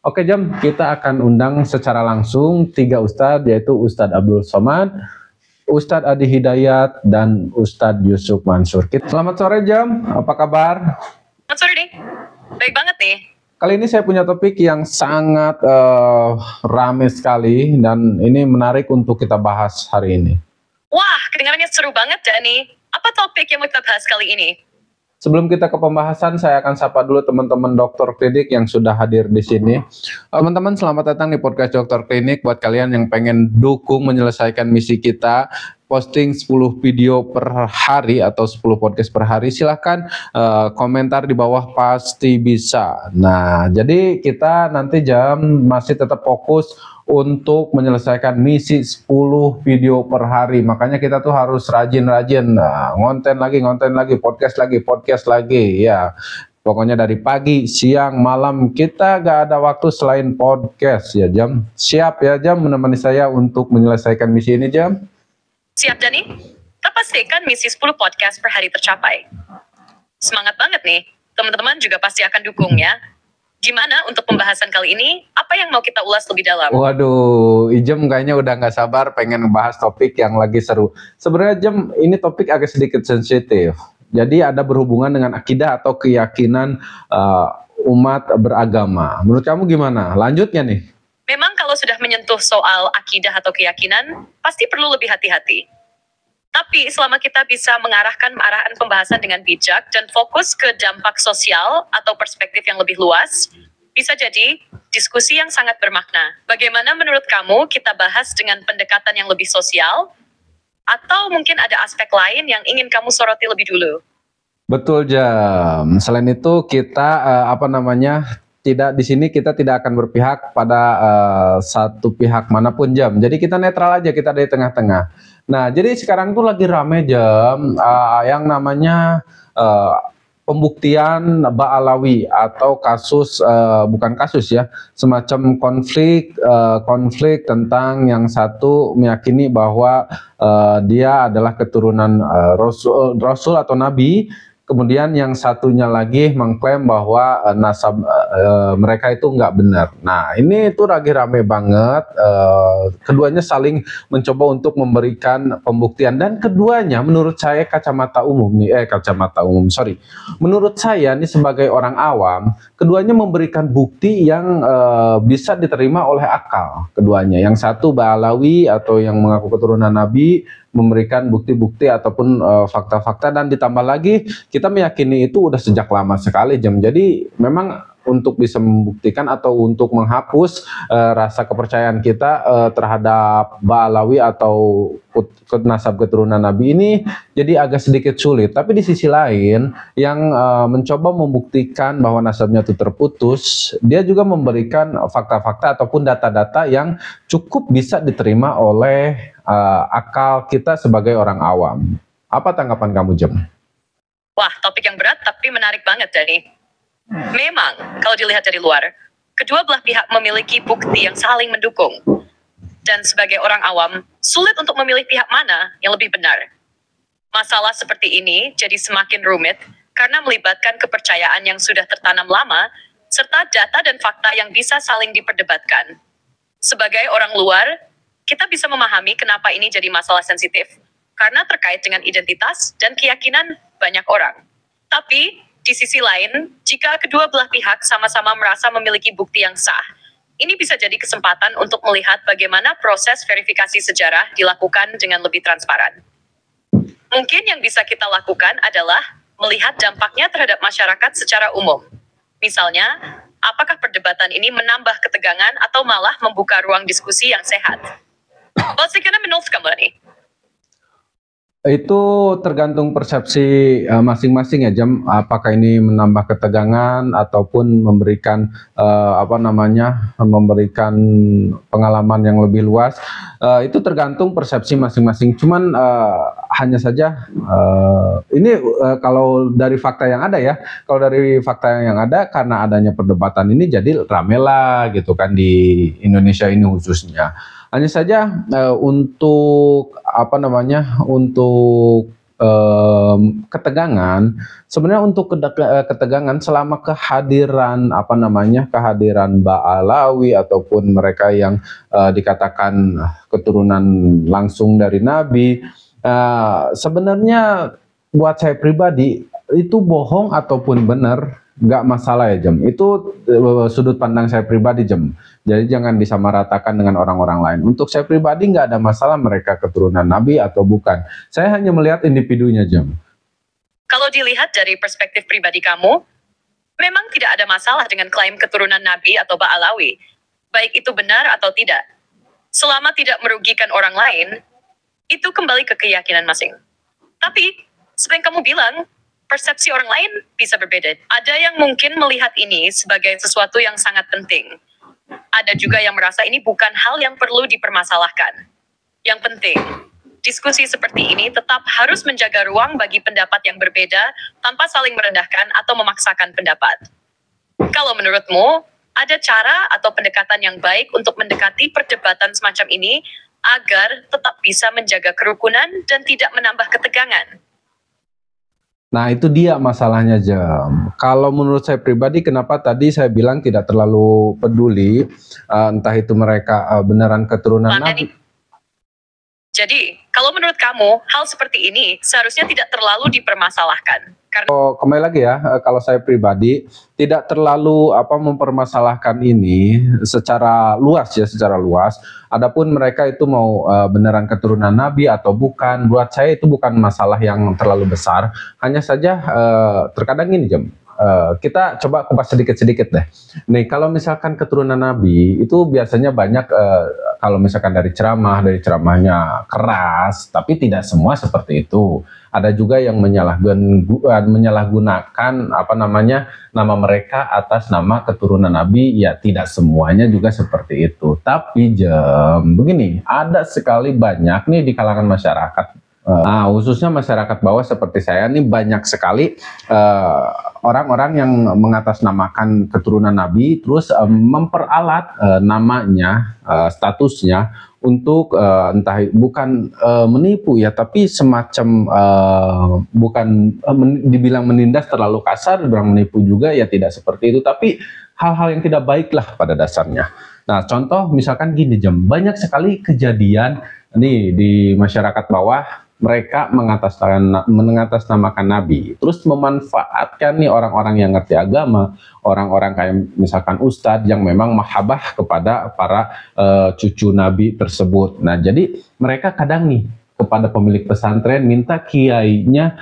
Oke Jam, kita akan undang secara langsung 3 ustadz, yaitu Ustadz Abdul Somad, Ustadz Adi Hidayat, dan Ustadz Yusuf Mansur. Selamat sore Jam, apa kabar? Selamat sore nih, baik banget nih. Kali ini saya punya topik yang sangat rame sekali dan ini menarik untuk kita bahas hari ini. Wah, kedengarannya seru banget Dani. Apa topik yang mau kita bahas kali ini? Sebelum kita ke pembahasan, saya akan sapa dulu teman-teman dokter klinik yang sudah hadir di sini. Teman-teman, selamat datang di podcast Dokter Klinik. Buat kalian yang pengen dukung menyelesaikan misi kita, posting 10 video per hari atau 10 podcast per hari, silahkan komentar di bawah, pasti bisa. Nah, jadi kita nanti Jam masih tetap fokus untuk menyelesaikan misi 10 video per hari. Makanya kita tuh harus rajin-rajin, ngonten lagi, podcast lagi, ya. Pokoknya dari pagi, siang, malam, kita gak ada waktu selain podcast ya Jam. Siap ya Jam menemani saya untuk menyelesaikan misi ini Jam? Siap Dani, kita pastikan misi 10 podcast per hari tercapai. Semangat banget nih, teman-teman juga pasti akan dukung ya. Gimana untuk pembahasan kali ini? Apa yang mau kita ulas lebih dalam? Waduh, Ijem kayaknya udah gak sabar pengen ngebahas topik yang lagi seru. Sebenarnya Jem, ini topik agak sedikit sensitif. Jadi ada berhubungan dengan akidah atau keyakinan umat beragama. Menurut kamu gimana? Lanjutnya nih. Memang kalau sudah menyentuh soal akidah atau keyakinan, pasti perlu lebih hati-hati. Tapi selama kita bisa mengarahkan arahan pembahasan dengan bijak dan fokus ke dampak sosial atau perspektif yang lebih luas, bisa jadi diskusi yang sangat bermakna. Bagaimana menurut kamu kita bahas dengan pendekatan yang lebih sosial? Atau mungkin ada aspek lain yang ingin kamu soroti lebih dulu? Betul Jam. Selain itu kita tidak di sini kita tidak akan berpihak pada satu pihak manapun Jam. Jadi kita netral aja, kita di tengah-tengah. Nah, jadi sekarang tuh lagi rame Jam yang namanya pembuktian Ba'alawi atau kasus bukan kasus ya, semacam konflik tentang yang satu meyakini bahwa dia adalah keturunan Rasul atau Nabi. Kemudian yang satunya lagi mengklaim bahwa nasab mereka itu nggak benar. Nah ini tuh lagi rame banget. Keduanya saling mencoba untuk memberikan pembuktian dan keduanya menurut saya menurut saya nih sebagai orang awam, keduanya memberikan bukti yang bisa diterima oleh akal. Keduanya, yang satu Ba'alawi atau yang mengaku keturunan Nabi, memberikan bukti-bukti ataupun fakta-fakta dan ditambah lagi kita meyakini itu udah sejak lama sekali Jam. Jadi memang untuk bisa membuktikan atau untuk menghapus rasa kepercayaan kita terhadap Ba'alawi atau nasab keturunan Nabi ini jadi agak sedikit sulit. Tapi di sisi lain yang mencoba membuktikan bahwa nasabnya itu terputus, dia juga memberikan fakta-fakta ataupun data-data yang cukup bisa diterima oleh akal kita sebagai orang awam. Apa tanggapan kamu Jam? Wah, topik yang berat tapi menarik banget Dani. Memang, kalau dilihat dari luar, kedua belah pihak memiliki bukti yang saling mendukung. Dan sebagai orang awam, sulit untuk memilih pihak mana yang lebih benar. Masalah seperti ini jadi semakin rumit karena melibatkan kepercayaan yang sudah tertanam lama, serta data dan fakta yang bisa saling diperdebatkan. Sebagai orang luar, kita bisa memahami kenapa ini jadi masalah sensitif, karena terkait dengan identitas dan keyakinan banyak orang. Tapi, di sisi lain, jika kedua belah pihak sama-sama merasa memiliki bukti yang sah, ini bisa jadi kesempatan untuk melihat bagaimana proses verifikasi sejarah dilakukan dengan lebih transparan. Mungkin yang bisa kita lakukan adalah melihat dampaknya terhadap masyarakat secara umum. Misalnya, apakah perdebatan ini menambah ketegangan atau malah membuka ruang diskusi yang sehat? Bagaimana menurut kamu nih? Itu tergantung persepsi masing-masing ya Jam, apakah ini menambah ketegangan ataupun memberikan memberikan pengalaman yang lebih luas. Itu tergantung persepsi masing-masing. Cuman hanya saja ini kalau dari fakta yang ada ya, karena adanya perdebatan ini jadi rame lah gitu kan di Indonesia ini khususnya. Hanya saja untuk ketegangan, sebenarnya untuk ketegangan selama kehadiran kehadiran Ba'alawi ataupun mereka yang dikatakan keturunan langsung dari Nabi, sebenarnya buat saya pribadi itu bohong ataupun benar nggak masalah ya Jem. Itu sudut pandang saya pribadi Jem. Jadi jangan disamaratakan dengan orang-orang lain. Untuk saya pribadi nggak ada masalah mereka keturunan Nabi atau bukan. Saya hanya melihat individunya Jem. Kalau dilihat dari perspektif pribadi kamu, memang tidak ada masalah dengan klaim keturunan Nabi atau Ba'alawi, baik itu benar atau tidak. Selama tidak merugikan orang lain, itu kembali ke keyakinan masing. Tapi, seperti yang kamu bilang, persepsi orang lain bisa berbeda. Ada yang mungkin melihat ini sebagai sesuatu yang sangat penting. Ada juga yang merasa ini bukan hal yang perlu dipermasalahkan. Yang penting, diskusi seperti ini tetap harus menjaga ruang bagi pendapat yang berbeda tanpa saling merendahkan atau memaksakan pendapat. Kalau menurutmu, ada cara atau pendekatan yang baik untuk mendekati perdebatan semacam ini agar tetap bisa menjaga kerukunan dan tidak menambah ketegangan? Nah itu dia masalahnya Jam. Kalau menurut saya pribadi, kenapa tadi saya bilang tidak terlalu peduli, entah itu mereka beneran keturunan Nabi. Jadi, kalau menurut kamu, hal seperti ini seharusnya tidak terlalu dipermasalahkan. Karena kembali lagi ya, kalau saya pribadi tidak terlalu mempermasalahkan ini secara luas ya, secara luas. Adapun mereka itu mau beneran keturunan Nabi atau bukan, buat saya itu bukan masalah yang terlalu besar. Hanya saja terkadang ini Jam, kita coba kupas sedikit-sedikit deh. Nih kalau misalkan keturunan Nabi itu biasanya banyak kalau misalkan dari ceramahnya keras, tapi tidak semua seperti itu. Ada juga yang menyalahgunakan nama mereka atas nama keturunan Nabi, ya tidak semuanya juga seperti itu. Tapi Jam, begini, ada sekali banyak nih di kalangan masyarakat, khususnya masyarakat bawah seperti saya nih, banyak sekali orang-orang yang mengatasnamakan keturunan Nabi, terus memperalat namanya, statusnya untuk bukan menipu ya, tapi semacam dibilang menindas terlalu kasar, dibilang menipu juga ya tidak seperti itu, tapi hal-hal yang tidak baik lah pada dasarnya. Nah contoh misalkan gini Jam, banyak sekali kejadian nih di masyarakat bawah, mereka mengatasnamakan Nabi, terus memanfaatkan nih orang-orang yang ngerti agama, orang-orang kayak misalkan ustadz yang memang mahabbah kepada para cucu Nabi tersebut. Nah jadi mereka kadang nih kepada pemilik pesantren minta kiainya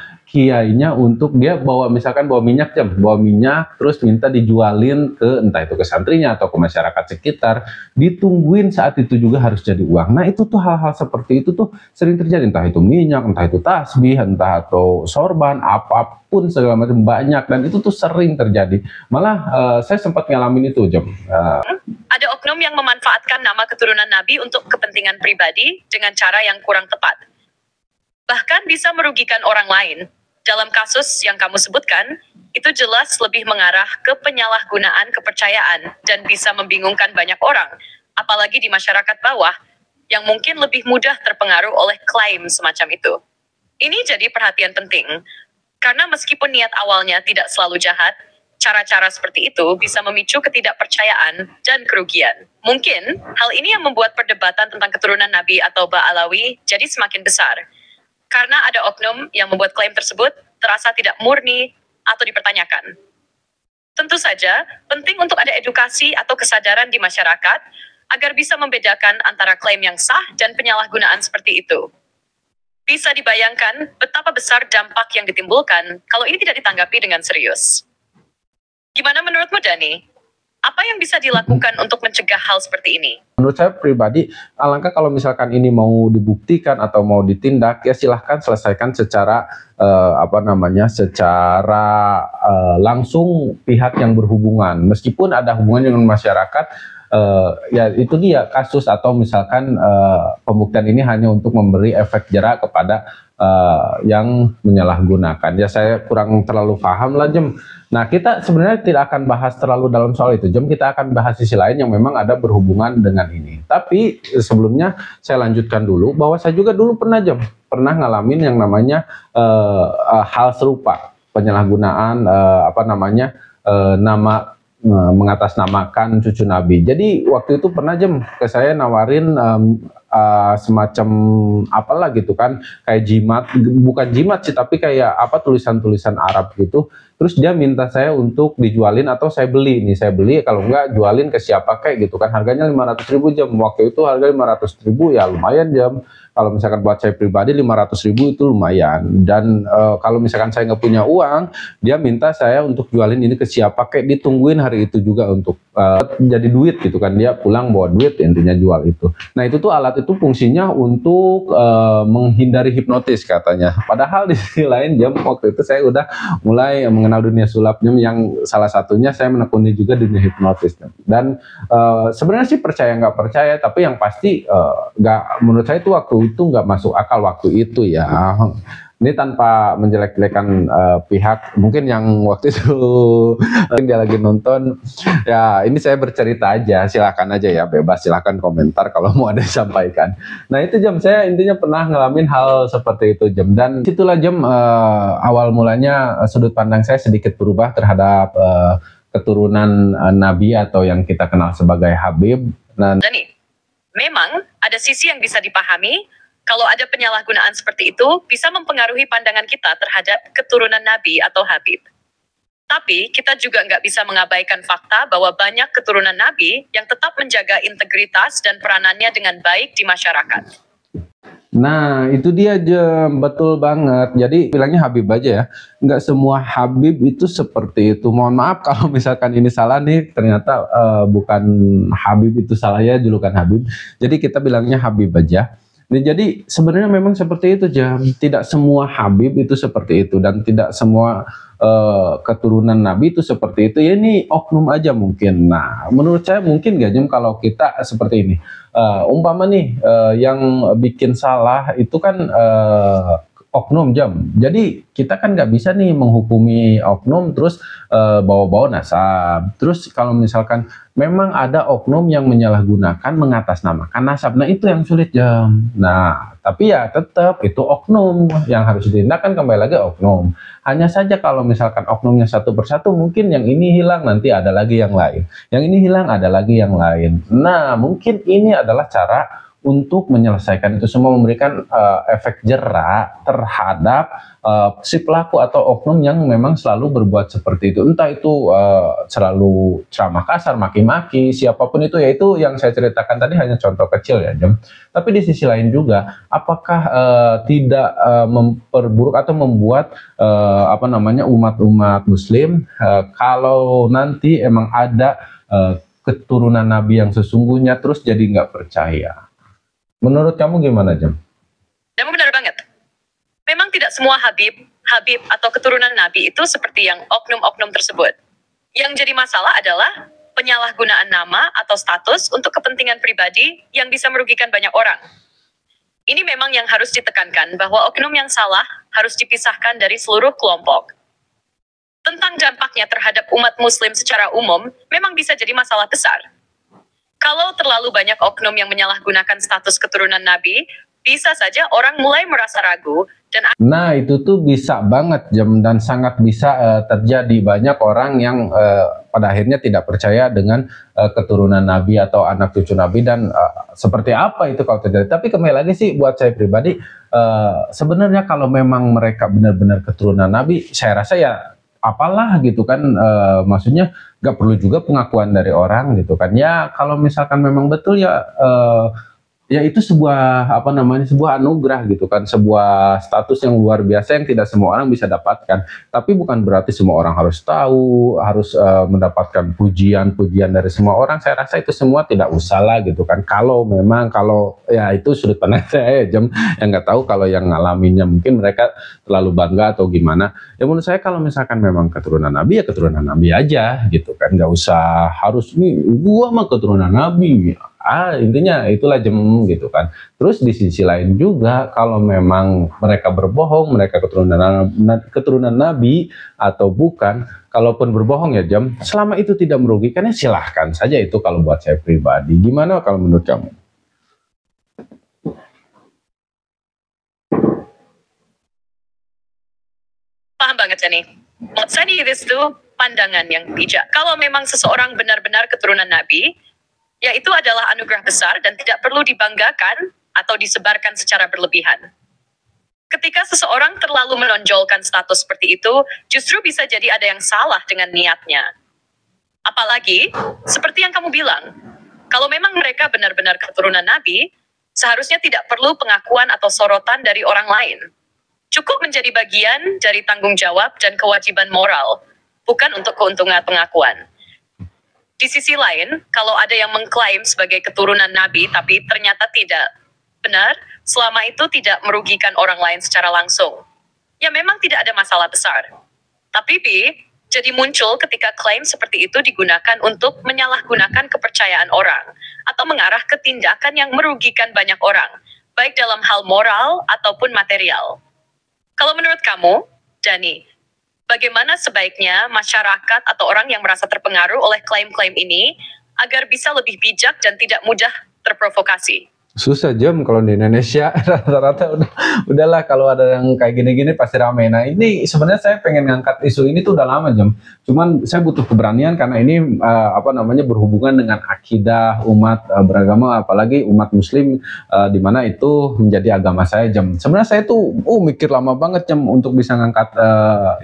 untuk dia bawa minyak Jam, bawa minyak terus minta dijualin ke entah itu ke santrinya atau ke masyarakat sekitar, ditungguin saat itu juga harus jadi uang. Nah itu tuh hal-hal seperti itu tuh sering terjadi, entah itu minyak, entah itu tasbih, entah atau sorban, apapun segala macam banyak, dan itu tuh sering terjadi. Malah saya sempat ngalamin itu Jam. Ada oknum yang memanfaatkan nama keturunan Nabi untuk kepentingan pribadi dengan cara yang kurang tepat. Bahkan bisa merugikan orang lain. Dalam kasus yang kamu sebutkan, itu jelas lebih mengarah ke penyalahgunaan kepercayaan dan bisa membingungkan banyak orang, apalagi di masyarakat bawah yang mungkin lebih mudah terpengaruh oleh klaim semacam itu. Ini jadi perhatian penting, karena meskipun niat awalnya tidak selalu jahat, cara-cara seperti itu bisa memicu ketidakpercayaan dan kerugian. Mungkin hal ini yang membuat perdebatan tentang keturunan Nabi atau Ba'alawi jadi semakin besar. Karena ada oknum yang membuat klaim tersebut terasa tidak murni atau dipertanyakan. Tentu saja, penting untuk ada edukasi atau kesadaran di masyarakat agar bisa membedakan antara klaim yang sah dan penyalahgunaan seperti itu. Bisa dibayangkan betapa besar dampak yang ditimbulkan kalau ini tidak ditanggapi dengan serius. Gimana menurutmu, Dani? Apa yang bisa dilakukan untuk mencegah hal seperti ini? Menurut saya pribadi, alangkah kalau misalkan ini mau dibuktikan atau mau ditindak, ya silahkan selesaikan secara secara langsung pihak yang berhubungan. Meskipun ada hubungan dengan masyarakat, ya itu dia kasus, atau misalkan pembuktian ini hanya untuk memberi efek jera kepada yang menyalahgunakan. Ya saya kurang terlalu paham lah Jem. Nah kita sebenarnya tidak akan bahas terlalu dalam soal itu Jem, kita akan bahas sisi lain yang memang ada berhubungan dengan ini. Tapi sebelumnya saya lanjutkan dulu bahwa saya juga dulu pernah Jem pernah ngalamin yang namanya hal serupa, penyalahgunaan nama mengatasnamakan cucu Nabi. Jadi waktu itu pernah ke saya nawarin semacam apalah gitu kan, kayak jimat, bukan jimat sih tapi kayak apa, tulisan-tulisan Arab gitu. Terus dia minta saya untuk dijualin atau saya beli kalau enggak jualin ke siapa kayak gitu kan. Harganya 500.000 jam. Waktu itu harga 500.000 ya lumayan jam. Kalau misalkan buat saya pribadi 500.000 itu lumayan. Dan kalau misalkan saya nggak punya uang, dia minta saya untuk jualin ini ke siapa kayak, ditungguin hari itu juga untuk jadi duit gitu kan. Dia pulang bawa duit, intinya jual itu. Nah itu tuh alat itu fungsinya untuk menghindari hipnotis katanya. Padahal di sisi lain jam waktu itu saya udah mulai mengenal dunia sulap jam, yang salah satunya saya menekuni juga dunia hipnotis. Dan sebenarnya sih percaya nggak percaya, tapi yang pasti nggak, menurut saya itu waktu itu nggak masuk akal waktu itu ya. Ini tanpa menjelek-jelekan pihak mungkin yang waktu itu dia lagi nonton ya. Ini saya bercerita aja, silakan aja ya, bebas, silakan komentar kalau mau ada disampaikan. Nah itu jam, saya intinya pernah ngalamin hal seperti itu jam, dan itulah jam awal mulanya sudut pandang saya sedikit berubah terhadap keturunan Nabi atau yang kita kenal sebagai Habib. Dan memang ada sisi yang bisa dipahami. Kalau ada penyalahgunaan seperti itu, bisa mempengaruhi pandangan kita terhadap keturunan Nabi atau Habib. Tapi, kita juga nggak bisa mengabaikan fakta bahwa banyak keturunan Nabi yang tetap menjaga integritas dan peranannya dengan baik di masyarakat. Nah, itu dia Jem, betul banget. Jadi, bilangnya Habib aja ya. Nggak semua Habib itu seperti itu. Mohon maaf kalau misalkan ini salah nih, ternyata bukan Habib itu salah ya, julukan Habib. Jadi, kita bilangnya Habib aja. Nah, jadi sebenarnya memang seperti itu Jam. Tidak semua Habib itu seperti itu, dan tidak semua keturunan Nabi itu seperti itu. Ya ini oknum aja mungkin. Nah, menurut saya mungkin gak Jam kalau kita seperti ini. Umpama nih yang bikin salah itu kan oknum Jam. Jadi kita kan nggak bisa nih menghukumi oknum terus bawa-bawa nasab. Terus kalau misalkan memang ada oknum yang menyalahgunakan mengatasnamakan nasab, nah itu yang sulit Jam. Nah tapi ya tetap itu oknum yang harus ditindak, kembali lagi oknum. Hanya saja kalau misalkan oknumnya satu persatu, mungkin yang ini hilang nanti ada lagi yang lain, yang ini hilang ada lagi yang lain. Nah mungkin ini adalah cara untuk menyelesaikan itu semua, memberikan efek jera terhadap si pelaku atau oknum yang memang selalu berbuat seperti itu. Entah itu selalu ceramah kasar, maki-maki, siapapun itu, yaitu yang saya ceritakan tadi hanya contoh kecil ya Jem. Tapi di sisi lain juga, apakah tidak memperburuk atau membuat umat-umat muslim kalau nanti emang ada keturunan Nabi yang sesungguhnya terus jadi nggak percaya? Menurut kamu gimana, Jam? Kamu benar banget. Memang tidak semua Habib atau keturunan Nabi itu seperti yang oknum-oknum tersebut. Yang jadi masalah adalah penyalahgunaan nama atau status untuk kepentingan pribadi yang bisa merugikan banyak orang. Ini memang yang harus ditekankan, bahwa oknum yang salah harus dipisahkan dari seluruh kelompok. Tentang dampaknya terhadap umat muslim secara umum, memang bisa jadi masalah besar. Kalau terlalu banyak oknum yang menyalahgunakan status keturunan Nabi, bisa saja orang mulai merasa ragu dan nah itu tuh bisa banget Jam, dan sangat bisa terjadi. Banyak orang yang pada akhirnya tidak percaya dengan keturunan Nabi atau anak cucu Nabi, dan seperti apa itu kalau terjadi. Tapi kembali lagi sih buat saya pribadi, sebenarnya kalau memang mereka benar-benar keturunan Nabi, saya rasa ya apalah gitu kan, maksudnya nggak perlu juga pengakuan dari orang gitu kan ya. Kalau misalkan memang betul ya ya itu sebuah sebuah anugerah gitu kan, sebuah status yang luar biasa yang tidak semua orang bisa dapatkan. Tapi bukan berarti semua orang harus tahu, harus mendapatkan pujian-pujian dari semua orang. Saya rasa itu semua tidak usah lah gitu kan. Kalau ya itu sudut pandang saya Jam, yang nggak tahu kalau yang ngalaminnya mungkin mereka terlalu bangga atau gimana. Ya menurut saya kalau misalkan memang keturunan Nabi, ya keturunan Nabi aja gitu kan, nggak usah harus nih gua mah keturunan Nabi. Intinya itulah Jam gitu kan. Terus di sisi lain juga, kalau memang mereka berbohong, mereka keturunan Nabi atau bukan, kalaupun berbohong ya Jam, selama itu tidak merugikan ya silahkan saja. Itu kalau buat saya pribadi. Gimana kalau menurut kamu? banget, Jenny. Saya itu pandangan yang bijak. Kalau memang seseorang benar-benar keturunan Nabi, ya itu adalah anugerah besar dan tidak perlu dibanggakan atau disebarkan secara berlebihan. Ketika seseorang terlalu menonjolkan status seperti itu, justru bisa jadi ada yang salah dengan niatnya. Apalagi, seperti yang kamu bilang, kalau memang mereka benar-benar keturunan Nabi, seharusnya tidak perlu pengakuan atau sorotan dari orang lain. Cukup menjadi bagian dari tanggung jawab dan kewajiban moral, bukan untuk keuntungan pengakuan. Di sisi lain, kalau ada yang mengklaim sebagai keturunan Nabi tapi ternyata tidak benar, selama itu tidak merugikan orang lain secara langsung, ya memang tidak ada masalah besar. Tapi B, jadi muncul ketika klaim seperti itu digunakan untuk menyalahgunakan kepercayaan orang, atau mengarah ke tindakan yang merugikan banyak orang, baik dalam hal moral ataupun material. Kalau menurut kamu, Dani, bagaimana sebaiknya masyarakat atau orang yang merasa terpengaruh oleh klaim-klaim ini agar bisa lebih bijak dan tidak mudah terprovokasi? Susah Jam kalau di Indonesia rata-rata udahlah kalau ada yang kayak gini-gini pasti ramai. Nah ini sebenarnya saya pengen ngangkat isu ini tuh udah lama Jam. Cuman saya butuh keberanian karena ini berhubungan dengan akidah umat beragama, apalagi umat Muslim di mana itu menjadi agama saya Jam. Sebenarnya saya tuh mikir lama banget Jam untuk bisa ngangkat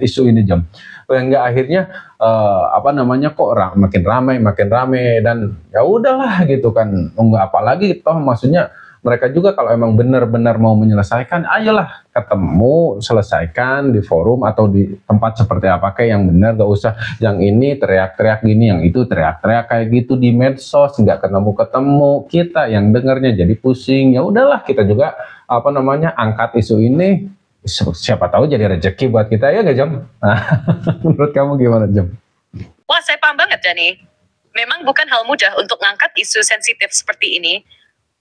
isu ini Jam. Hingga akhirnya kok makin ramai dan ya udahlah gitu kan, enggak apalagi toh maksudnya mereka juga kalau emang benar-benar mau menyelesaikan, ayolah ketemu selesaikan di forum atau di tempat seperti apa kayak yang benar, gak usah yang ini teriak-teriak gini, yang itu teriak-teriak kayak gitu di medsos, nggak ketemu kita yang dengarnya jadi pusing. Ya udahlah kita juga angkat isu ini. Siapa tahu jadi rezeki buat kita ya nggak Jam? Nah, menurut kamu gimana Jam? Wah, saya paham banget Dani. Memang bukan hal mudah untuk ngangkat isu sensitif seperti ini,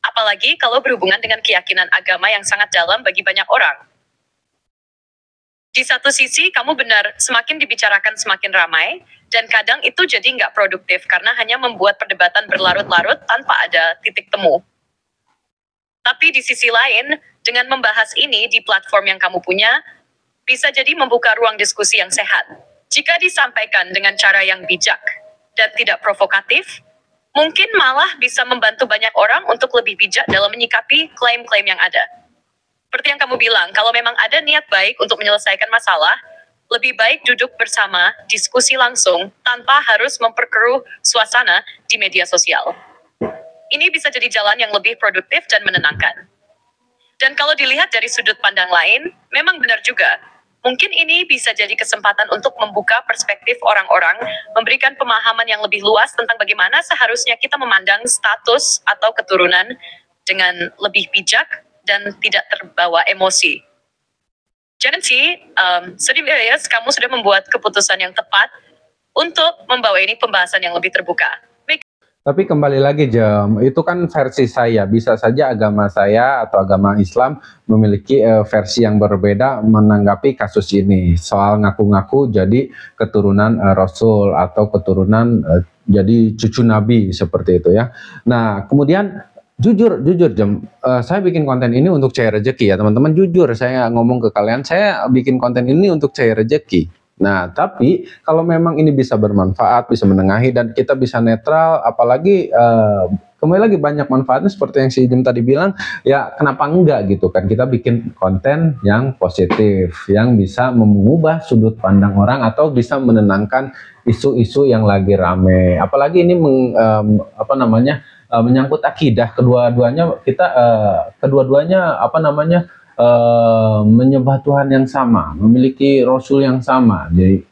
apalagi kalau berhubungan dengan keyakinan agama yang sangat dalam bagi banyak orang. Di satu sisi kamu benar, semakin dibicarakan semakin ramai, dan kadang itu jadi nggak produktif karena hanya membuat perdebatan berlarut-larut tanpa ada titik temu. Tapi di sisi lain, dengan membahas ini di platform yang kamu punya, bisa jadi membuka ruang diskusi yang sehat. Jika disampaikan dengan cara yang bijak dan tidak provokatif, mungkin malah bisa membantu banyak orang untuk lebih bijak dalam menyikapi klaim-klaim yang ada. Seperti yang kamu bilang, kalau memang ada niat baik untuk menyelesaikan masalah, lebih baik duduk bersama, diskusi langsung, tanpa harus memperkeruh suasana di media sosial. Ini bisa jadi jalan yang lebih produktif dan menenangkan. Dan kalau dilihat dari sudut pandang lain, memang benar juga. Mungkin ini bisa jadi kesempatan untuk membuka perspektif orang-orang, memberikan pemahaman yang lebih luas tentang bagaimana seharusnya kita memandang status atau keturunan dengan lebih bijak dan tidak terbawa emosi. Jadi, sebenarnya kamu sudah membuat keputusan yang tepat untuk membawa ini pembahasan yang lebih terbuka. Tapi kembali lagi Jam, itu kan versi saya. Bisa saja agama saya atau agama Islam memiliki versi yang berbeda menanggapi kasus ini. Soal ngaku-ngaku jadi keturunan Rasul atau keturunan jadi cucu Nabi seperti itu ya. Nah kemudian jujur Jam, saya bikin konten ini untuk cari rezeki ya teman-teman. Jujur saya ngomong ke kalian, saya bikin konten ini untuk cari rezeki. Nah, tapi kalau memang ini bisa bermanfaat, bisa menengahi dan kita bisa netral, apalagi kembali lagi banyak manfaatnya seperti yang si Jim tadi bilang, ya kenapa enggak gitu kan, kita bikin konten yang positif, yang bisa mengubah sudut pandang orang atau bisa menenangkan isu-isu yang lagi rame. Apalagi ini menyangkut akidah, kedua-duanya menyembah Tuhan yang sama, memiliki Rasul yang sama. Jadi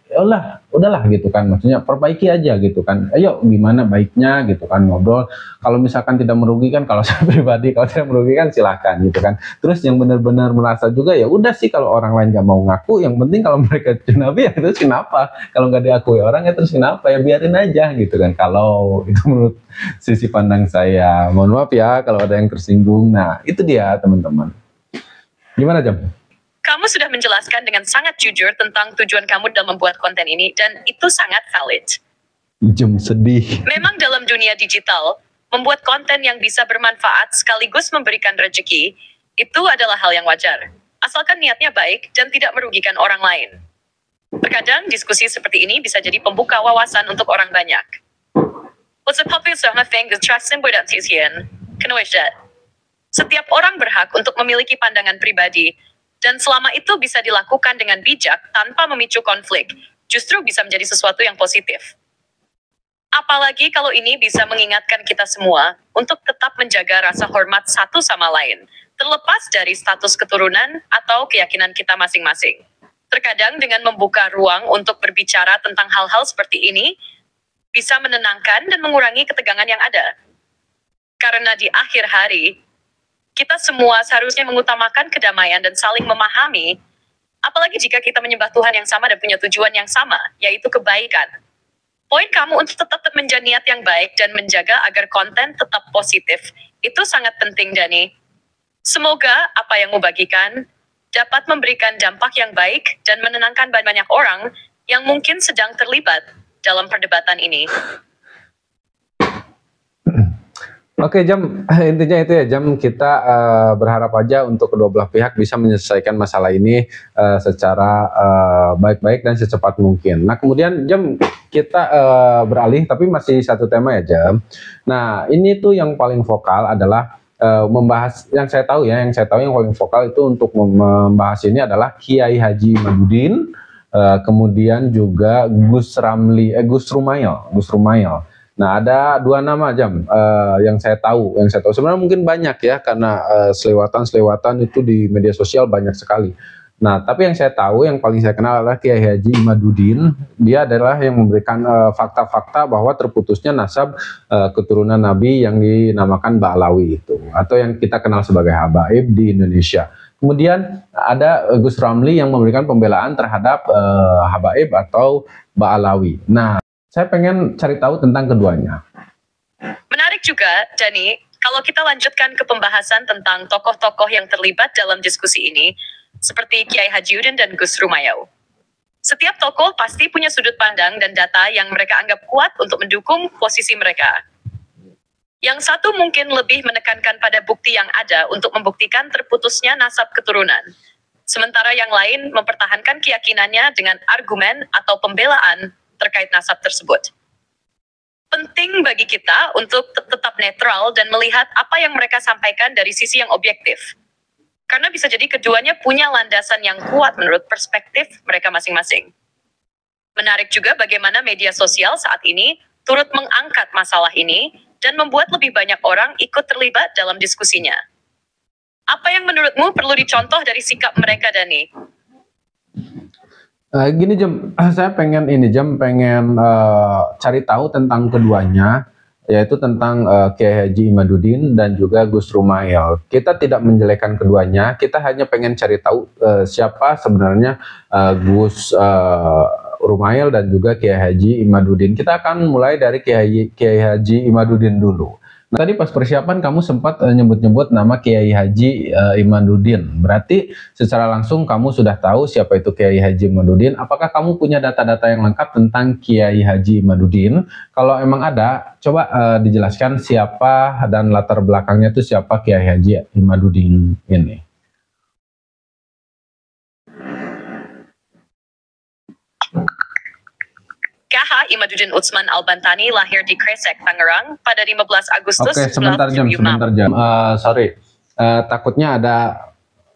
udahlah gitu kan, maksudnya perbaiki aja gitu kan. Ayo gimana baiknya gitu kan, ngobrol. Kalau misalkan tidak merugikan, kalau saya pribadi kalau tidak merugikan silahkan gitu kan. Terus yang benar-benar merasa juga ya udah sih, kalau orang lain nggak mau ngaku, yang penting kalau mereka Nabi ya terus kenapa? Kalau nggak diakui orang ya terus kenapa? Ya biarin aja gitu kan. Kalau itu menurut sisi pandang saya. Mohon maaf ya kalau ada yang tersinggung. Nah itu dia teman-teman. Gimana Jam? Kamu sudah menjelaskan dengan sangat jujur tentang tujuan kamu dalam membuat konten ini, dan itu sangat valid. Jam sedih. Memang dalam dunia digital, membuat konten yang bisa bermanfaat sekaligus memberikan rezeki, itu adalah hal yang wajar. Asalkan niatnya baik dan tidak merugikan orang lain. Terkadang diskusi seperti ini bisa jadi pembuka wawasan untuk orang banyak. Setiap orang berhak untuk memiliki pandangan pribadi, dan selama itu bisa dilakukan dengan bijak tanpa memicu konflik, justru bisa menjadi sesuatu yang positif. Apalagi kalau ini bisa mengingatkan kita semua untuk tetap menjaga rasa hormat satu sama lain, terlepas dari status keturunan atau keyakinan kita masing-masing. Terkadang dengan membuka ruang untuk berbicara tentang hal-hal seperti ini, bisa menenangkan dan mengurangi ketegangan yang ada. Karena di akhir hari, kita semua seharusnya mengutamakan kedamaian dan saling memahami, apalagi jika kita menyembah Tuhan yang sama dan punya tujuan yang sama, yaitu kebaikan. Poin kamu untuk tetap menjaga niat yang baik dan menjaga agar konten tetap positif, itu sangat penting, Dani. Semoga apa yang bagikan dapat memberikan dampak yang baik dan menenangkan banyak orang yang mungkin sedang terlibat dalam perdebatan ini. Oke, Jam, intinya itu ya, Jam, kita berharap aja untuk kedua belah pihak bisa menyelesaikan masalah ini secara baik-baik dan secepat mungkin. Nah, kemudian Jam, kita beralih, tapi masih satu tema ya, Jam. Nah, ini tuh yang paling vokal adalah membahas, yang saya tahu yang paling vokal itu untuk membahas ini adalah Kiai Haji Imaduddin, kemudian juga Gus Rumail. Nah, ada dua nama, Jam, yang saya tahu sebenarnya mungkin banyak ya, karena selewatan itu di media sosial banyak sekali. Nah, tapi yang saya tahu, yang paling saya kenal adalah Kiai Haji Imaduddin. Dia adalah yang memberikan fakta-fakta bahwa terputusnya nasab keturunan Nabi yang dinamakan Ba'alawi itu, atau yang kita kenal sebagai Habaib di Indonesia. Kemudian ada Gus Ramli yang memberikan pembelaan terhadap Habaib atau Ba'alawi. Nah, saya pengen cari tahu tentang keduanya. Menarik juga, Dani, kalau kita lanjutkan ke pembahasan tentang tokoh-tokoh yang terlibat dalam diskusi ini, seperti Kiai Haji Udin dan Gus Rumayau. Setiap tokoh pasti punya sudut pandang dan data yang mereka anggap kuat untuk mendukung posisi mereka. Yang satu mungkin lebih menekankan pada bukti yang ada untuk membuktikan terputusnya nasab keturunan. Sementara yang lain mempertahankan keyakinannya dengan argumen atau pembelaan terkait nasab tersebut. Penting bagi kita untuk tetap netral dan melihat apa yang mereka sampaikan dari sisi yang objektif. Karena bisa jadi keduanya punya landasan yang kuat menurut perspektif mereka masing-masing. Menarik juga bagaimana media sosial saat ini turut mengangkat masalah ini dan membuat lebih banyak orang ikut terlibat dalam diskusinya. Apa yang menurutmu perlu dicontoh dari sikap mereka, Dani? Gini, Jam, saya pengen cari tahu tentang keduanya, yaitu tentang Kiai Haji Imaduddin dan juga Gus Rumail. Kita tidak menjelekkan keduanya, kita hanya pengen cari tahu siapa sebenarnya Gus Rumail dan juga Kiai Haji Imaduddin. Kita akan mulai dari Kiai Haji Imaduddin dulu. Nah, tadi pas persiapan kamu sempat nyebut-nyebut nama Kiai Haji Imaduddin. Berarti secara langsung kamu sudah tahu siapa itu Kiai Haji Imaduddin. Apakah kamu punya data-data yang lengkap tentang Kiai Haji Imaduddin? Kalau emang ada, coba dijelaskan siapa dan latar belakangnya itu siapa Kiai Haji Imaduddin ini. KH Imaduddin Utsman Al-Bantani lahir di Kresek, Tangerang pada 15 Agustus 1975. Oke, sebentar, Jam. Sorry, takutnya ada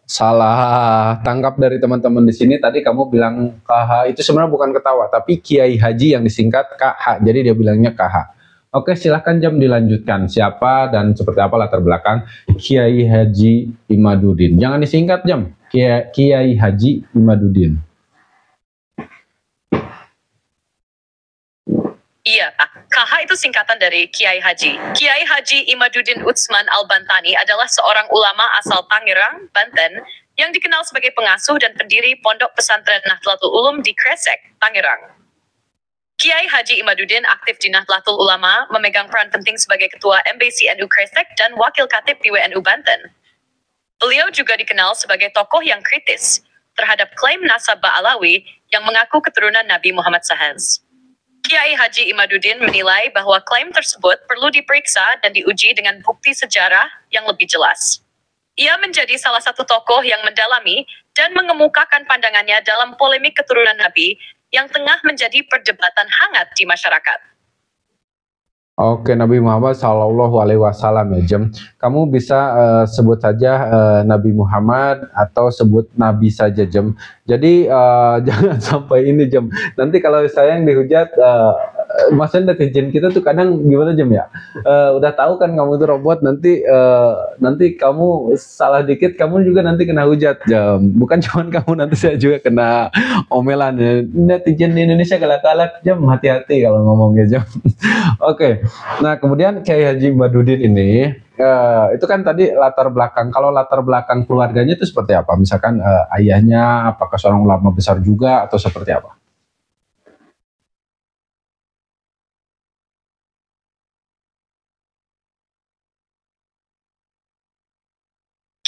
salah tangkap dari teman-teman di sini. Tadi kamu bilang KH, itu sebenarnya bukan ketawa, tapi Kiai Haji yang disingkat KH, jadi dia bilangnya KH. Oke, silahkan, Jam, dilanjutkan. Siapa dan seperti apa latar belakang Kiai Haji Imaduddin? Jangan disingkat, Jam. Kiai Haji Imaduddin. Iya, KH itu singkatan dari Kiai Haji. Kiai Haji Imaduddin Utsman Al-Bantani adalah seorang ulama asal Tangerang, Banten, yang dikenal sebagai pengasuh dan pendiri Pondok Pesantren Nahdlatul Ulum di Kresek, Tangerang. Kiai Haji Imaduddin aktif di Nahdlatul Ulama, memegang peran penting sebagai Ketua MBCNU Kresek dan Wakil Khatib di WNU Banten. Beliau juga dikenal sebagai tokoh yang kritis terhadap klaim nasab Ba'alawi yang mengaku keturunan Nabi Muhammad SAW. Kiai Haji Imaduddin menilai bahwa klaim tersebut perlu diperiksa dan diuji dengan bukti sejarah yang lebih jelas. Ia menjadi salah satu tokoh yang mendalami dan mengemukakan pandangannya dalam polemik keturunan Nabi yang tengah menjadi perdebatan hangat di masyarakat. Oke, Nabi Muhammad Shallallahu Alaihi Wasallam ya, Jem. Kamu bisa sebut saja Nabi Muhammad atau sebut Nabi saja, Jem. Jadi jangan sampai ini, Jem. Nanti kalau saya yang dihujat, maksudnya netizen kita tuh kadang gimana, Jem ya? Udah tahu kan kamu itu robot, nanti kamu salah dikit, kamu juga nanti kena hujat, Jem. Bukan cuma kamu, nanti saya juga kena omelan ya. Netizen di Indonesia galak-galak, Jem. Hati-hati kalau ngomongnya, Jem. Oke. Nah, kemudian Kiai Haji Imaduddin ini, itu kan tadi latar belakang. Kalau latar belakang keluarganya itu seperti apa? Misalkan ayahnya, apakah seorang ulama besar juga atau seperti apa?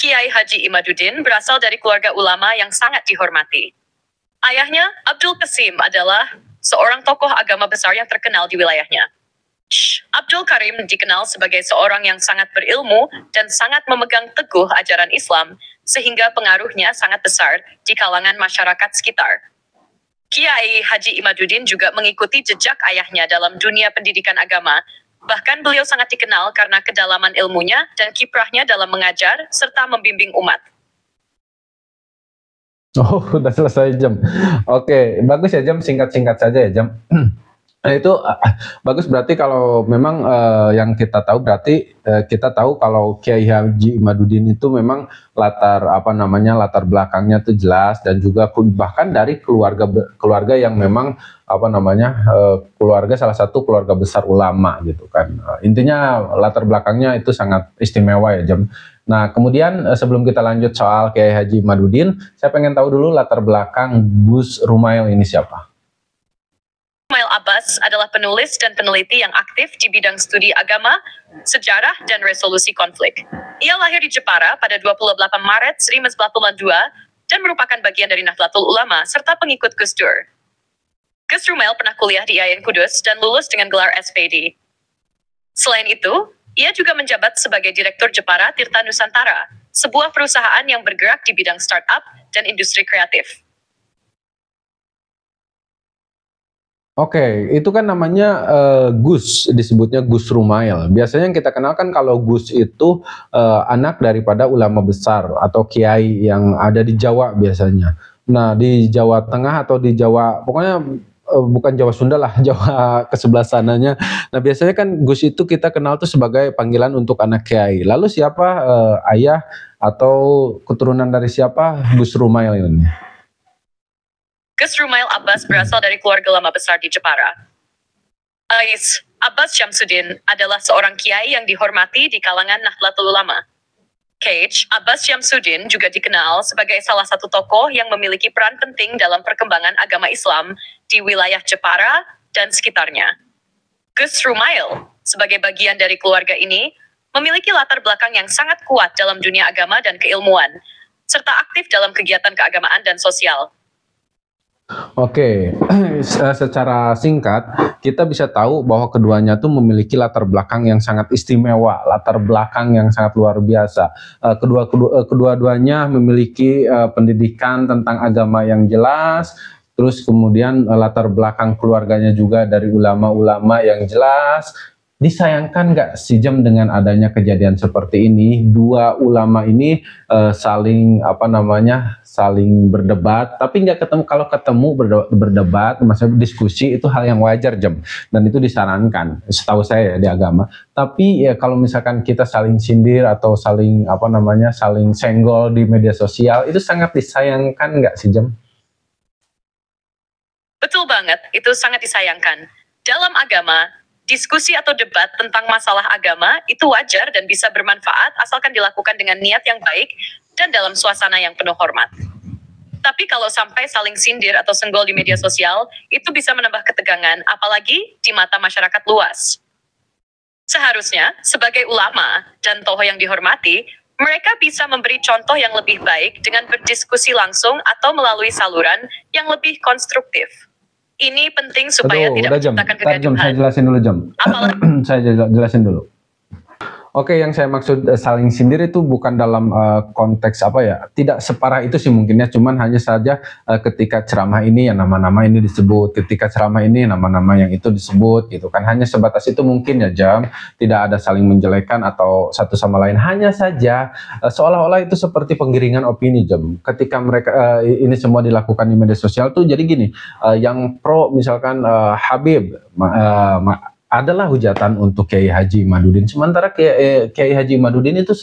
Kiai Haji Imaduddin berasal dari keluarga ulama yang sangat dihormati. Ayahnya, Abdul Qasim, adalah seorang tokoh agama besar yang terkenal di wilayahnya. Abdul Karim dikenal sebagai seorang yang sangat berilmu dan sangat memegang teguh ajaran Islam, sehingga pengaruhnya sangat besar di kalangan masyarakat sekitar. Kiai Haji Imaduddin juga mengikuti jejak ayahnya dalam dunia pendidikan agama. Bahkan beliau sangat dikenal karena kedalaman ilmunya dan kiprahnya dalam mengajar serta membimbing umat. Oh, udah selesai, Jam. Oke, bagus ya, Jam. Singkat-singkat saja ya, Jam. Nah, itu bagus, berarti kalau memang yang kita tahu, berarti kita tahu kalau Kiai Haji Imaduddin itu memang latar belakangnya itu jelas, dan juga bahkan dari keluarga yang memang keluarga, salah satu keluarga besar ulama gitu kan. Intinya latar belakangnya itu sangat istimewa ya, Jam. Nah, kemudian sebelum kita lanjut soal Kiai Haji Imaduddin, saya pengen tahu dulu latar belakang Gus Rumail ini siapa? Rumail Abbas adalah penulis dan peneliti yang aktif di bidang studi agama, sejarah, dan resolusi konflik. Ia lahir di Jepara pada 28 Maret 1942 dan merupakan bagian dari Nahdlatul Ulama serta pengikut Gus Dur. Gus Rumail pernah kuliah di IAIN Kudus dan lulus dengan gelar SPD. Selain itu, ia juga menjabat sebagai Direktur Jepara Tirta Nusantara, sebuah perusahaan yang bergerak di bidang startup dan industri kreatif. Oke, itu kan namanya Gus, disebutnya Gus Rumail. Biasanya yang kita kenal kan kalau Gus itu anak daripada ulama besar atau kiai yang ada di Jawa biasanya. Nah, di Jawa Tengah atau di Jawa, pokoknya bukan Jawa Sunda lah, Jawa ke sebelah sananya. Nah, biasanya kan Gus itu kita kenal tuh sebagai panggilan untuk anak kiai. Lalu siapa ayah atau keturunan dari siapa Gus Rumail ini? Gus Rumail Abbas berasal dari keluarga lama besar di Jepara. Ais Abbas Syamsuddin adalah seorang kiai yang dihormati di kalangan Nahdlatul Ulama. Cage Abbas Syamsuddin juga dikenal sebagai salah satu tokoh yang memiliki peran penting dalam perkembangan agama Islam di wilayah Jepara dan sekitarnya. Gus Rumail, sebagai bagian dari keluarga ini, memiliki latar belakang yang sangat kuat dalam dunia agama dan keilmuan, serta aktif dalam kegiatan keagamaan dan sosial. Oke, secara singkat kita bisa tahu bahwa keduanya tuh memiliki latar belakang yang sangat istimewa, latar belakang yang sangat luar biasa. Kedua-duanya memiliki pendidikan tentang agama yang jelas, terus kemudian latar belakang keluarganya juga dari ulama-ulama yang jelas. Disayangkan nggak sih, Jam, dengan adanya kejadian seperti ini, dua ulama ini saling saling berdebat, tapi nggak ketemu. Kalau ketemu berdebat, maksudnya diskusi, itu hal yang wajar, Jam, dan itu disarankan, setahu saya ya, di agama. Tapi ya kalau misalkan kita saling sindir atau saling saling senggol di media sosial, itu sangat disayangkan nggak sih, Jam? Betul banget, itu sangat disayangkan. Dalam agama, diskusi atau debat tentang masalah agama itu wajar dan bisa bermanfaat asalkan dilakukan dengan niat yang baik dan dalam suasana yang penuh hormat. Tapi kalau sampai saling sindir atau senggol di media sosial, itu bisa menambah ketegangan, apalagi di mata masyarakat luas. Seharusnya, sebagai ulama dan tokoh yang dihormati, mereka bisa memberi contoh yang lebih baik dengan berdiskusi langsung atau melalui saluran yang lebih konstruktif. Ini penting supaya tidak Jam. menciptakan kegaduhan. Saya jelasin dulu, Jam. Saya jelasin dulu. Oke, yang saya maksud saling sindir itu bukan dalam konteks apa ya, tidak separah itu sih mungkinnya, cuman hanya saja ketika ceramah ini ya nama-nama ini disebut, ketika ceramah ini nama-nama yang itu disebut gitu kan, hanya sebatas itu mungkin ya Jam, tidak ada saling menjelekan atau satu sama lain, hanya saja seolah-olah itu seperti penggiringan opini Jam, ketika mereka ini semua dilakukan di media sosial tuh jadi gini, yang pro misalkan Habib adalah hujatan untuk Kiai Haji Madudin. Sementara Kiai Haji Madudin itu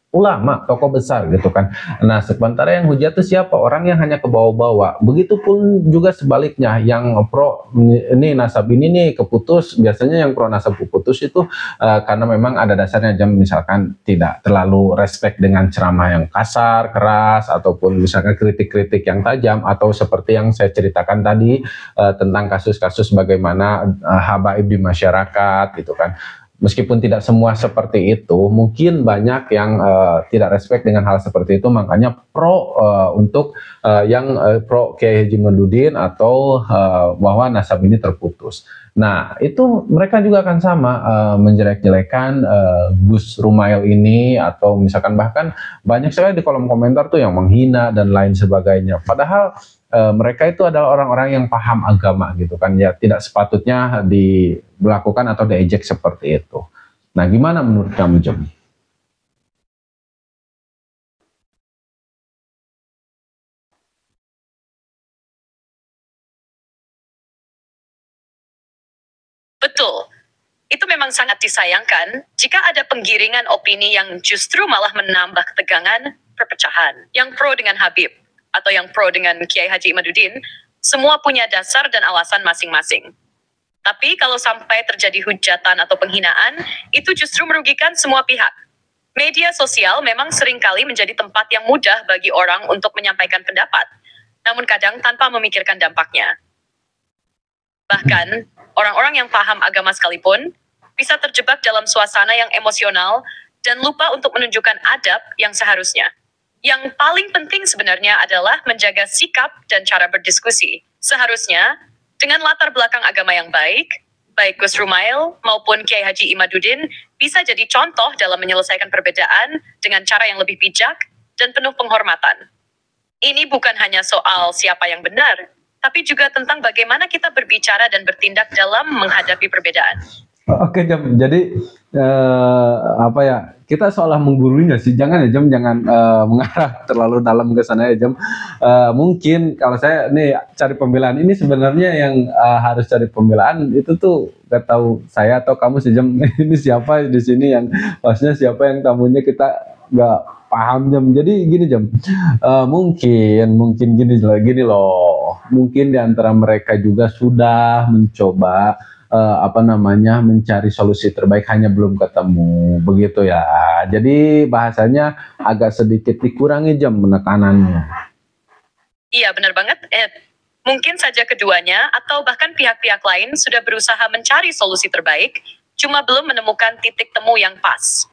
ulama, tokoh besar gitu kan. Nah, sementara yang hujat itu siapa? Orang yang hanya ke bawah-bawah. Begitupun juga sebaliknya, yang pro ini nasab ini nih keputus. Biasanya yang pro nasab keputus itu karena memang ada dasarnya Jam, misalkan tidak terlalu respect dengan ceramah yang kasar, keras, ataupun misalkan kritik-kritik yang tajam, atau seperti yang saya ceritakan tadi tentang kasus-kasus bagaimana habaib di masyarakat gitu kan. Meskipun tidak semua seperti itu, mungkin banyak yang tidak respect dengan hal seperti itu, makanya pro untuk yang pro Kiai Haji Madudin atau bahwa nasab ini terputus. Nah, itu mereka juga akan sama menjelek-jelekan Gus Rumail ini, atau misalkan bahkan banyak sekali di kolom komentar tuh yang menghina dan lain sebagainya. Padahal mereka itu adalah orang-orang yang paham agama gitu kan, ya tidak sepatutnya dilakukan atau diejek seperti itu. Nah, gimana menurut kamu Jom? Betul. Itu memang sangat disayangkan jika ada penggiringan opini yang justru malah menambah ketegangan, perpecahan. Yang pro dengan Habib atau yang pro dengan Kiai Haji Madudin, semua punya dasar dan alasan masing-masing. Tapi kalau sampai terjadi hujatan atau penghinaan, itu justru merugikan semua pihak. Media sosial memang seringkali menjadi tempat yang mudah bagi orang untuk menyampaikan pendapat, namun kadang tanpa memikirkan dampaknya. Bahkan, orang-orang yang paham agama sekalipun bisa terjebak dalam suasana yang emosional dan lupa untuk menunjukkan adab yang seharusnya. Yang paling penting sebenarnya adalah menjaga sikap dan cara berdiskusi. Seharusnya, dengan latar belakang agama yang baik Gus Rumail maupun Kiai Haji Imaduddin bisa jadi contoh dalam menyelesaikan perbedaan dengan cara yang lebih bijak dan penuh penghormatan. Ini bukan hanya soal siapa yang benar, tapi juga tentang bagaimana kita berbicara dan bertindak dalam menghadapi perbedaan. Oke Jam, jadi apa ya, kita seolah menggurui nggak sih? Jangan ya Jam, jangan mengarah terlalu dalam ke sana ya Jam. Mungkin kalau saya nih cari pembelaan ini sebenarnya yang harus cari pembelaan itu tuh gak tahu saya atau kamu sih Jam. Ini siapa di sini yang maksudnya siapa yang tamunya kita nggak paham Jam. Jadi gini Jam, mungkin gini loh. Mungkin di antara mereka juga sudah mencoba mencari solusi terbaik, hanya belum ketemu begitu ya. Jadi bahasanya agak sedikit dikurangi Jam penekanannya. Iya benar banget. Mungkin saja keduanya atau bahkan pihak-pihak lain sudah berusaha mencari solusi terbaik, cuma belum menemukan titik temu yang pas.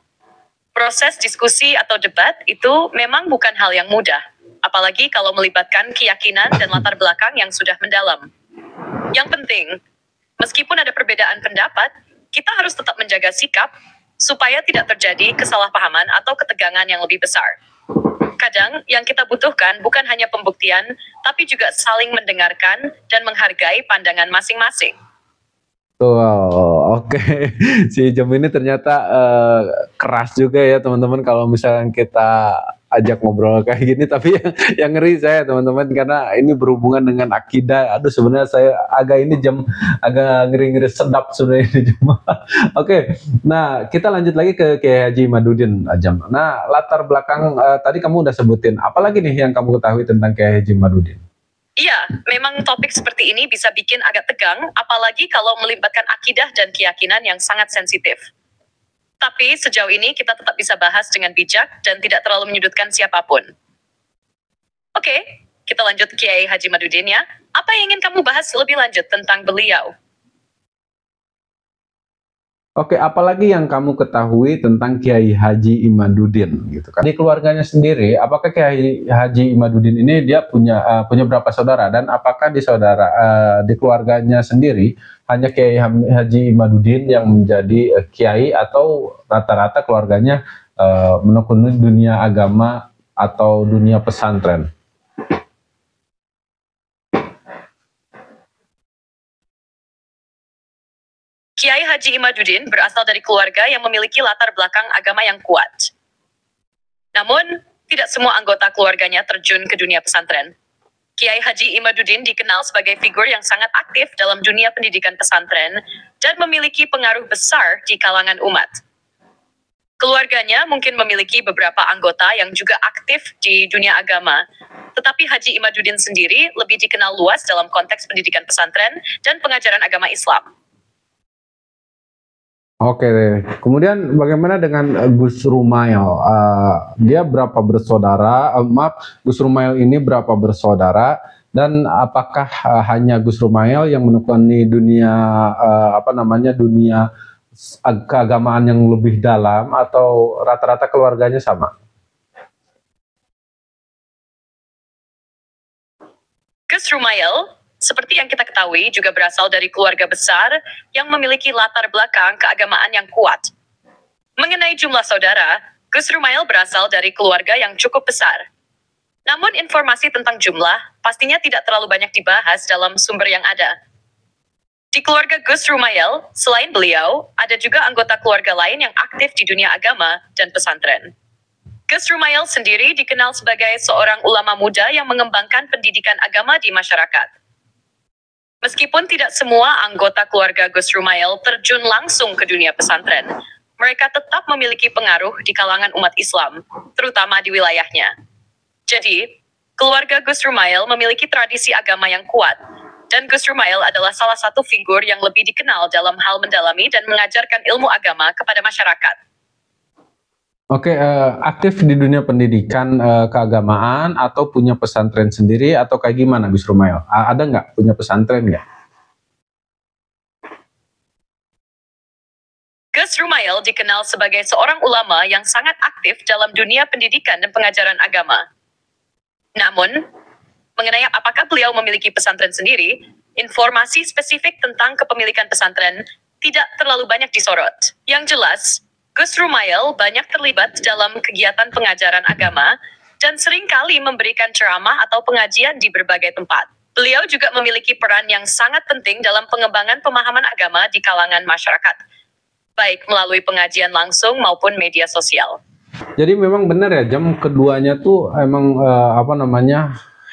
Proses diskusi atau debat itu memang bukan hal yang mudah, apalagi kalau melibatkan keyakinan dan latar belakang yang sudah mendalam. Yang penting, meskipun ada perbedaan pendapat, kita harus tetap menjaga sikap supaya tidak terjadi kesalahpahaman atau ketegangan yang lebih besar. Kadang yang kita butuhkan bukan hanya pembuktian, tapi juga saling mendengarkan dan menghargai pandangan masing-masing. Wow, oke. Si Jom ini ternyata keras juga ya teman-teman kalau misalnya kita ajak ngobrol kayak gini, tapi yang ngeri saya teman-teman karena ini berhubungan dengan akidah. Aduh sebenarnya saya agak ngeri-ngeri sedap sebenarnya ini Jam. Oke. Nah, kita lanjut lagi ke Kiai Haji Madudin Jam. Nah, latar belakang tadi kamu udah sebutin. Apalagi nih yang kamu ketahui tentang Kiai Haji Madudin? Iya, memang topik seperti ini bisa bikin agak tegang, apalagi kalau melibatkan akidah dan keyakinan yang sangat sensitif. Tapi sejauh ini kita tetap bisa bahas dengan bijak dan tidak terlalu menyudutkan siapapun. Oke, kita lanjut Kiai Haji Madudin ya. Apa yang ingin kamu bahas lebih lanjut tentang beliau? Oke, apalagi yang kamu ketahui tentang Kiai Haji Imaduddin gitu kan? Di keluarganya sendiri, apakah Kiai Haji Imaduddin ini dia punya berapa saudara dan apakah di keluarganya sendiri hanya Kiai Haji Imaduddin yang menjadi kiai atau rata-rata keluarganya menekuni dunia agama atau dunia pesantren? Kiai Haji Imaduddin berasal dari keluarga yang memiliki latar belakang agama yang kuat. Namun, tidak semua anggota keluarganya terjun ke dunia pesantren. Kiai Haji Imaduddin dikenal sebagai figur yang sangat aktif dalam dunia pendidikan pesantren dan memiliki pengaruh besar di kalangan umat. Keluarganya mungkin memiliki beberapa anggota yang juga aktif di dunia agama, tetapi Haji Imaduddin sendiri lebih dikenal luas dalam konteks pendidikan pesantren dan pengajaran agama Islam. Oke, kemudian bagaimana dengan Gus Rumail? Dia berapa bersaudara? Gus Rumail ini berapa bersaudara? Dan apakah hanya Gus Rumail yang menekuni dunia dunia keagamaan yang lebih dalam atau rata-rata keluarganya sama? Gus Rumail, seperti yang kita ketahui, juga berasal dari keluarga besar yang memiliki latar belakang keagamaan yang kuat. Mengenai jumlah saudara, Gus Rumail berasal dari keluarga yang cukup besar. Namun informasi tentang jumlah pastinya tidak terlalu banyak dibahas dalam sumber yang ada. Di keluarga Gus Rumail, selain beliau, ada juga anggota keluarga lain yang aktif di dunia agama dan pesantren. Gus Rumail sendiri dikenal sebagai seorang ulama muda yang mengembangkan pendidikan agama di masyarakat. Meskipun tidak semua anggota keluarga Gus Rumail terjun langsung ke dunia pesantren, mereka tetap memiliki pengaruh di kalangan umat Islam, terutama di wilayahnya. Jadi, keluarga Gus Rumail memiliki tradisi agama yang kuat, dan Gus Rumail adalah salah satu figur yang lebih dikenal dalam hal mendalami dan mengajarkan ilmu agama kepada masyarakat. Oke, aktif di dunia pendidikan keagamaan atau punya pesantren sendiri atau kayak gimana Gus Rumail? Ada nggak punya pesantren nggak? Gus Rumail dikenal sebagai seorang ulama yang sangat aktif dalam dunia pendidikan dan pengajaran agama. Namun, mengenai apakah beliau memiliki pesantren sendiri, informasi spesifik tentang kepemilikan pesantren tidak terlalu banyak disorot. Yang jelas, Gus Rumail banyak terlibat dalam kegiatan pengajaran agama dan seringkali memberikan ceramah atau pengajian di berbagai tempat. Beliau juga memiliki peran yang sangat penting dalam pengembangan pemahaman agama di kalangan masyarakat, baik melalui pengajian langsung maupun media sosial. Jadi memang benar ya, keduanya tuh emang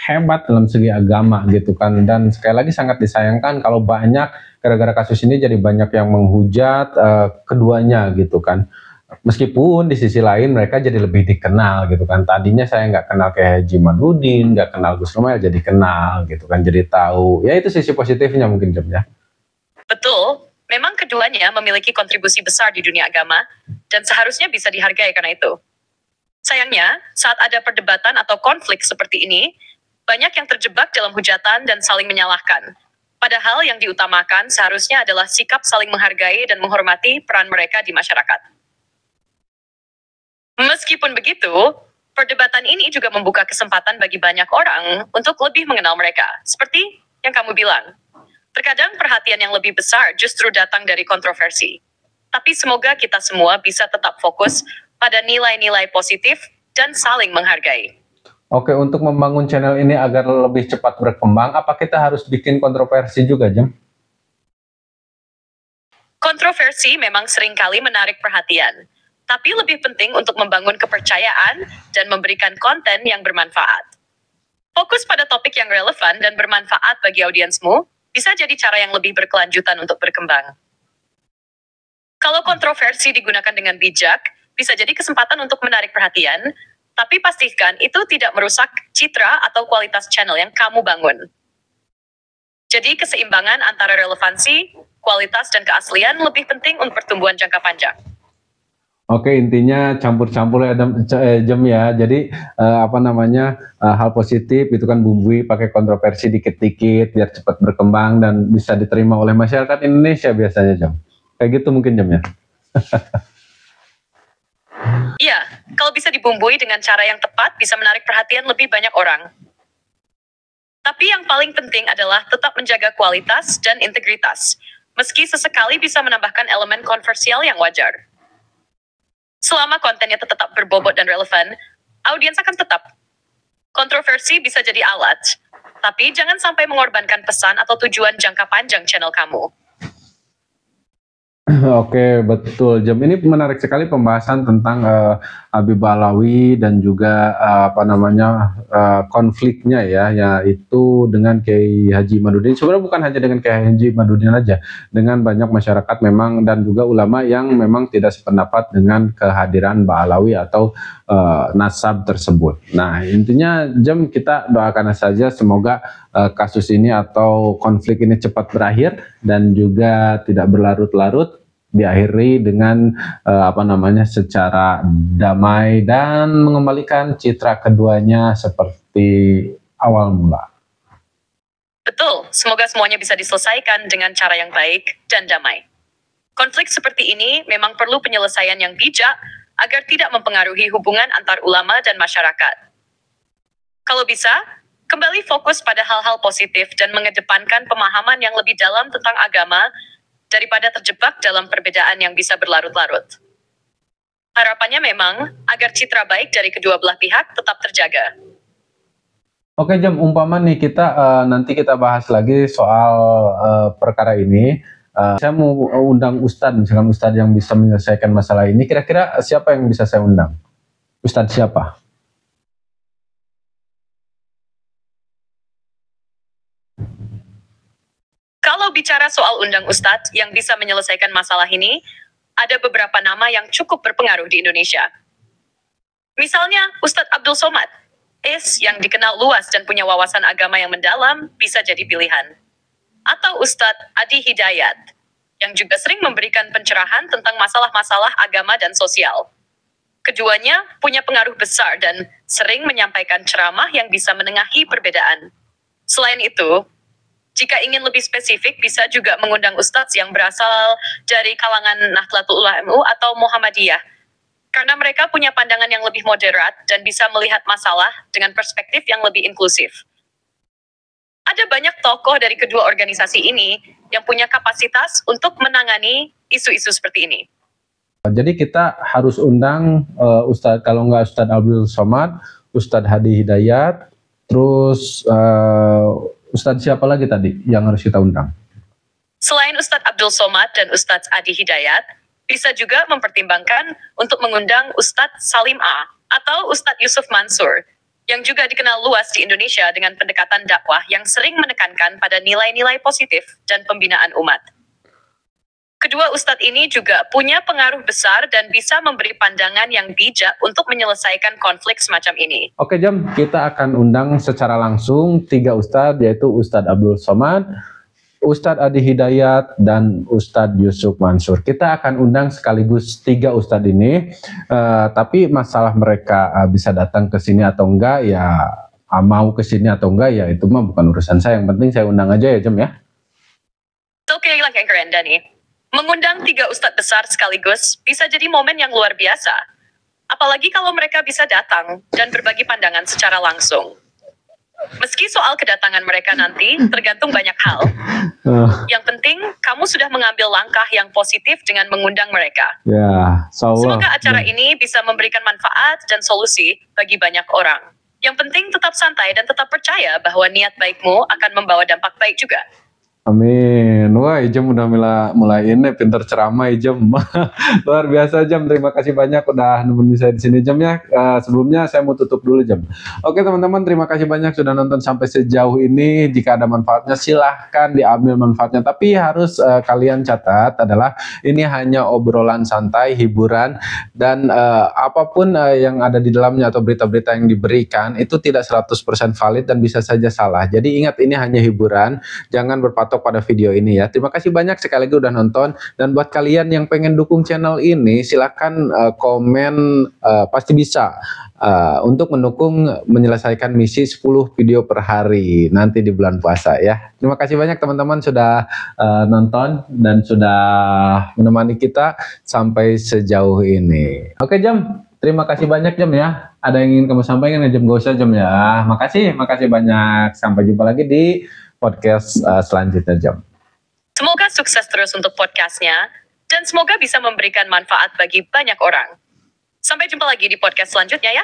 hebat dalam segi agama gitu kan, dan sekali lagi sangat disayangkan kalau banyak gara-gara kasus ini jadi banyak yang menghujat keduanya gitu kan. Meskipun di sisi lain mereka jadi lebih dikenal gitu kan. Tadinya saya nggak kenal kayak Haji Imaduddin, nggak kenal Gus Rumail, jadi kenal gitu kan, jadi tahu. Ya itu sisi positifnya mungkin Jem ya. Betul, memang keduanya memiliki kontribusi besar di dunia agama dan seharusnya bisa dihargai karena itu. Sayangnya, saat ada perdebatan atau konflik seperti ini, banyak yang terjebak dalam hujatan dan saling menyalahkan. Padahal yang diutamakan seharusnya adalah sikap saling menghargai dan menghormati peran mereka di masyarakat. Meskipun begitu, perdebatan ini juga membuka kesempatan bagi banyak orang untuk lebih mengenal mereka. Seperti yang kamu bilang, terkadang perhatian yang lebih besar justru datang dari kontroversi. Tapi semoga kita semua bisa tetap fokus pada nilai-nilai positif dan saling menghargai. Oke, untuk membangun channel ini agar lebih cepat berkembang, apa kita harus bikin kontroversi juga, Jem? Kontroversi memang seringkali menarik perhatian, tapi lebih penting untuk membangun kepercayaan dan memberikan konten yang bermanfaat. Fokus pada topik yang relevan dan bermanfaat bagi audiensmu bisa jadi cara yang lebih berkelanjutan untuk berkembang. Kalau kontroversi digunakan dengan bijak, bisa jadi kesempatan untuk menarik perhatian, tapi pastikan itu tidak merusak citra atau kualitas channel yang kamu bangun. Jadi keseimbangan antara relevansi, kualitas, dan keaslian lebih penting untuk pertumbuhan jangka panjang. Oke, intinya campur-campur ya Jem ya. Jadi hal positif itu kan bumbui pakai kontroversi dikit-dikit biar cepat berkembang dan bisa diterima oleh masyarakat Indonesia biasanya Jem. Kayak gitu mungkin Jam ya. Iya, kalau bisa dibumbui dengan cara yang tepat bisa menarik perhatian lebih banyak orang. Tapi yang paling penting adalah tetap menjaga kualitas dan integritas, meski sesekali bisa menambahkan elemen kontroversial yang wajar. Selama kontennya tetap berbobot dan relevan, audiens akan tetap. Kontroversi bisa jadi alat, tapi jangan sampai mengorbankan pesan atau tujuan jangka panjang channel kamu. Oke, betul Jam. Ini menarik sekali pembahasan tentang Habib Alawi dan juga konfliknya ya, yaitu dengan Kiai Haji Imaduddin. Sebenarnya bukan hanya dengan Kiai Haji Imaduddin aja, dengan banyak masyarakat memang dan juga ulama yang memang tidak sependapat dengan kehadiran Mbak Alawi atau nasab tersebut. Nah, intinya Jam, kita doakan saja semoga kasus ini atau konflik ini cepat berakhir dan juga tidak berlarut-larut, diakhiri dengan secara damai dan mengembalikan citra keduanya seperti awal mula. Betul, semoga semuanya bisa diselesaikan dengan cara yang baik dan damai. Konflik seperti ini memang perlu penyelesaian yang bijak agar tidak mempengaruhi hubungan antar ulama dan masyarakat. Kalau bisa, kembali fokus pada hal-hal positif dan mengedepankan pemahaman yang lebih dalam tentang agama daripada terjebak dalam perbedaan yang bisa berlarut-larut. Harapannya memang agar citra baik dari kedua belah pihak tetap terjaga. Oke Jam, umpama nih nanti kita bahas lagi soal perkara ini. Saya mau undang Ustadz, misalkan Ustadz yang bisa menyelesaikan masalah ini. Kira-kira siapa yang bisa saya undang? Ustadz siapa? Kalau bicara soal undang Ustadz yang bisa menyelesaikan masalah ini, ada beberapa nama yang cukup berpengaruh di Indonesia. Misalnya Ustadz Abdul Somad, yang dikenal luas dan punya wawasan agama yang mendalam, bisa jadi pilihan. Atau Ustadz Adi Hidayat, yang juga sering memberikan pencerahan tentang masalah-masalah agama dan sosial. Keduanya punya pengaruh besar dan sering menyampaikan ceramah yang bisa menengahi perbedaan. Selain itu, jika ingin lebih spesifik, bisa juga mengundang ustadz yang berasal dari kalangan Nahdlatul Ulama atau Muhammadiyah. Karena mereka punya pandangan yang lebih moderat dan bisa melihat masalah dengan perspektif yang lebih inklusif. Ada banyak tokoh dari kedua organisasi ini yang punya kapasitas untuk menangani isu-isu seperti ini. Jadi kita harus undang Ustadz, kalau nggak Ustadz Abdul Somad, Ustadz Hadi Hidayat, terus Ustadz siapa lagi tadi yang harus kita undang? Selain Ustadz Abdul Somad dan Ustadz Adi Hidayat, bisa juga mempertimbangkan untuk mengundang Ustadz Salim A. atau Ustadz Yusuf Mansur, yang juga dikenal luas di Indonesia dengan pendekatan dakwah yang sering menekankan pada nilai-nilai positif dan pembinaan umat. Kedua ustadz ini juga punya pengaruh besar dan bisa memberi pandangan yang bijak untuk menyelesaikan konflik semacam ini. Oke Jam, kita akan undang secara langsung 3 ustadz, yaitu Ustadz Abdul Somad, Ustadz Adi Hidayat, dan Ustadz Yusuf Mansur. Kita akan undang sekaligus 3 ustadz ini, tapi masalah mereka bisa datang ke sini atau enggak, ya mau ke sini atau enggak, ya itu mah bukan urusan saya. Yang penting saya undang aja ya Jam ya. Oke, lang yang keren Dani. Mengundang 3 ustadz besar sekaligus bisa jadi momen yang luar biasa. Apalagi kalau mereka bisa datang dan berbagi pandangan secara langsung. Meski soal kedatangan mereka nanti tergantung banyak hal. Yang penting, kamu sudah mengambil langkah yang positif dengan mengundang mereka. Ya, semoga acara ini bisa memberikan manfaat dan solusi bagi banyak orang. Yang penting tetap santai dan tetap percaya bahwa niat baikmu akan membawa dampak baik juga. Amin. Wah, Ijam udah mulai ini pinter ceramah Ijam. Luar biasa Jam. Terima kasih banyak udah nemenin saya di sini Jam ya. Sebelumnya saya mau tutup dulu Jam. Oke teman-teman, terima kasih banyak sudah nonton sampai sejauh ini. Jika ada manfaatnya silahkan diambil manfaatnya. Tapi harus kalian catat adalah ini hanya obrolan santai, hiburan, dan apapun yang ada di dalamnya atau berita-berita yang diberikan itu tidak 100% valid dan bisa saja salah. Jadi ingat, ini hanya hiburan. Jangan berpatok berpatok pada video ini ya. Terima kasih banyak sekali lagi udah nonton, dan buat kalian yang pengen dukung channel ini silakan komen pasti bisa untuk mendukung menyelesaikan misi 10 video per hari nanti di bulan puasa ya. Terima kasih banyak teman-teman sudah nonton dan sudah menemani kita sampai sejauh ini. Oke Jam, terima kasih banyak Jam ya. Ada yang ingin kamu sampaikan ya Jam? Gak usah Jam ya. Makasih banyak. Sampai jumpa lagi di podcast selanjutnya Jam. Semoga sukses terus untuk podcastnya, dan semoga bisa memberikan manfaat bagi banyak orang. Sampai jumpa lagi di podcast selanjutnya ya.